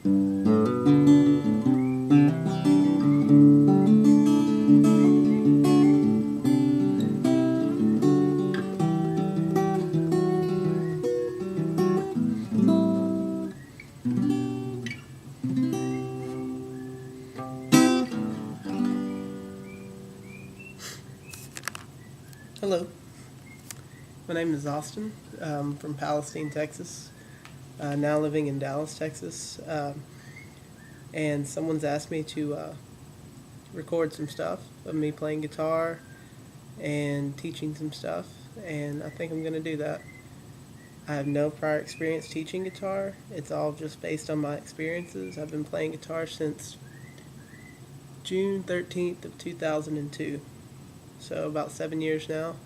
Hello, my name is Austin. From Palestine, Texas. Now living in Dallas, Texas. And someone's asked me to record some stuff of me playing guitar and teaching some stuff, and I think I'm going to do that. I have no prior experience teaching guitar. It's all just based on my experiences. I've been playing guitar since June 13th of 2002. So about 7 years now.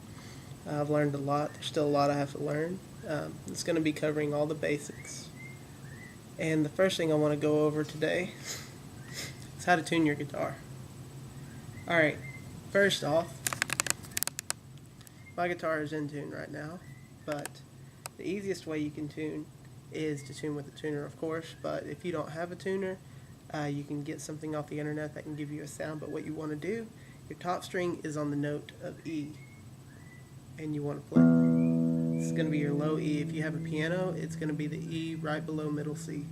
I've learned a lot. There's still a lot I have to learn. It's going to be covering all the basics. And the first thing I want to go over today is how to tune your guitar. Alright, first off, my guitar is in tune right now, but the easiest way you can tune is to tune with a tuner, of course, but if you don't have a tuner, you can get something off the internet that can give you a sound. But what you want to do, your top string is on the note of E, and you want to play. This is going to be your low E. If you have a piano, it's going to be the E right below middle C.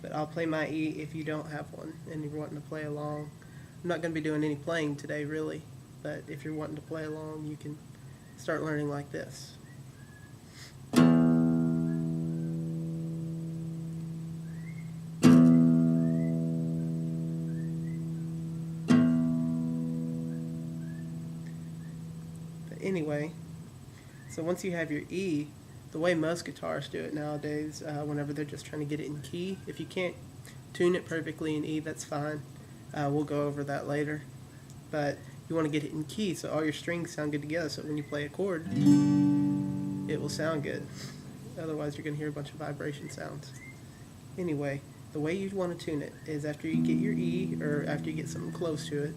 But I'll play my E if you don't have one and you're wanting to play along. I'm not going to be doing any playing today, really, but if you're wanting to play along, you can start learning like this. Anyway, so once you have your E, the way most guitarists do it nowadays, whenever they're just trying to get it in key, if you can't tune it perfectly in E, that's fine. We'll go over that later. But you want to get it in key so all your strings sound good together, so when you play a chord, it will sound good. Otherwise, you're going to hear a bunch of vibration sounds. Anyway, the way you want to tune it is after you get your E, or after you get something close to it,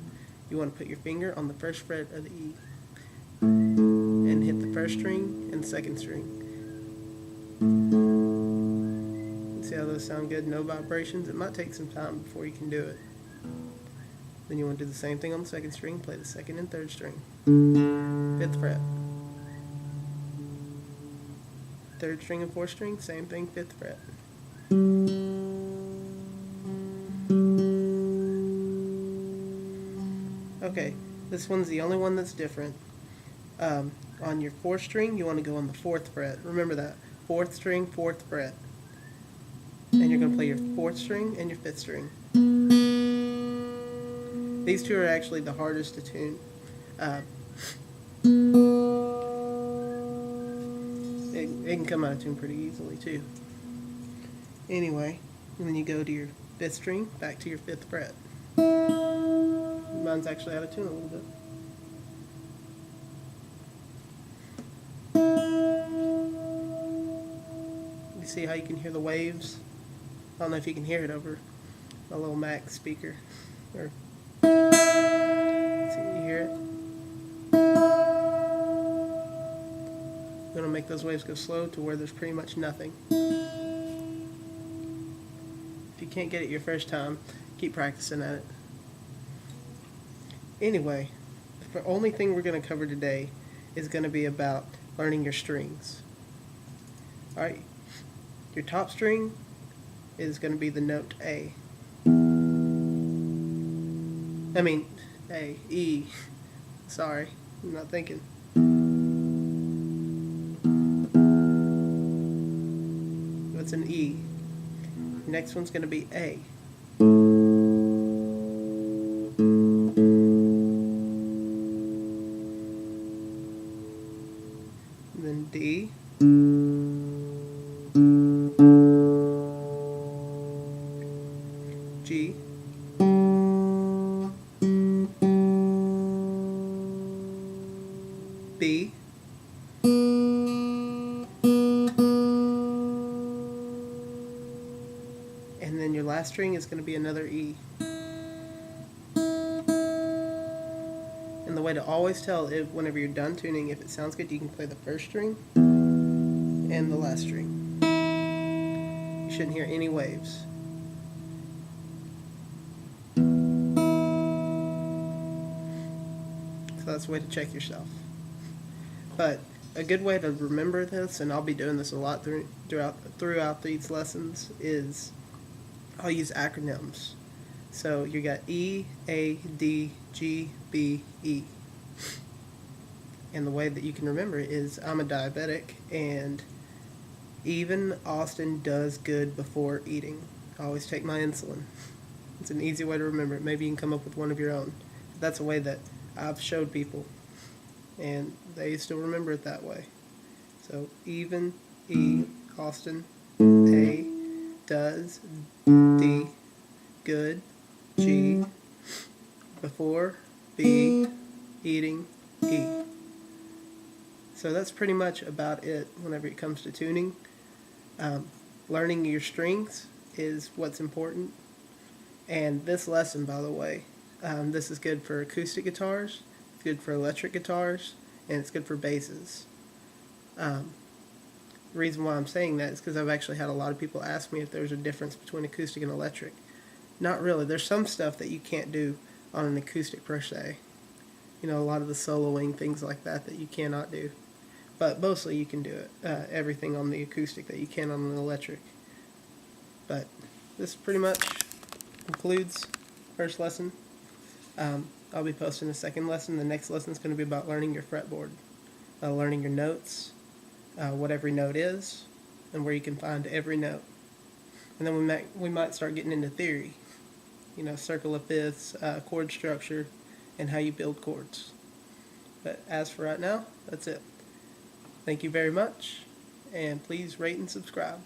you want to put your finger on the first fret of the E and hit the first string and second string. See how those sound good? No vibrations. It might take some time before you can do it. Then you want to do the same thing on the second string. Play the second and third string. Fifth fret. Third string and fourth string, same thing, fifth fret. Okay, this one's the only one that's different. On your fourth string, you want to go on the fourth fret. Remember that. Fourth string, fourth fret. And you're going to play your fourth string and your fifth string. These two are actually the hardest to tune. It can come out of tune pretty easily too. Anyway, and then you go to your fifth string, back to your fifth fret. Mine's actually out of tune a little bit. You see how you can hear the waves? I don't know if you can hear it over a little Mac speaker. Or see, you hear it? I'm going to make those waves go slow to where there's pretty much nothing. If you can't get it your first time, keep practicing at it. Anyway, the only thing we're going to cover today is going to be about learning your strings. Alright, your top string is going to be the note A. E. Sorry, I'm not thinking. That's an E. Next one's going to be A. Then D. G. B. And then your last string is going to be another E. And the way to always tell if whenever you're done tuning, if it sounds good, you can play the first string and the last string. You shouldn't hear any waves. So that's a way to check yourself. But a good way to remember this, and I'll be doing this a lot throughout these lessons, is I'll use acronyms. So you got E, A, D, G, B, E. And the way that you can remember it is I'm a diabetic, and even Austin does good before eating. I always take my insulin. It's an easy way to remember it. Maybe you can come up with one of your own. That's a way that I've showed people, and they still remember it that way. So even, E, Austin, A, does, D, good, G, before, B, eating, E. So that's pretty much about it whenever it comes to tuning. Learning your strings is what's important. And this lesson, by the way, this is good for acoustic guitars, it's good for electric guitars, and it's good for basses. The reason why I'm saying that is because I've actually had a lot of people ask me if there's a difference between acoustic and electric. Not really. There's some stuff that you can't do on an acoustic per se. You know, a lot of the soloing, things like that you cannot do. But mostly you can do it. Everything on the acoustic that you can on an electric. But this pretty much concludes first lesson. I'll be posting the second lesson. The next lesson is going to be about learning your fretboard, learning your notes, what every note is, and where you can find every note. And then we might start getting into theory, you know, circle of fifths, chord structure, and how you build chords. But as for right now, that's it. Thank you very much, and please rate and subscribe.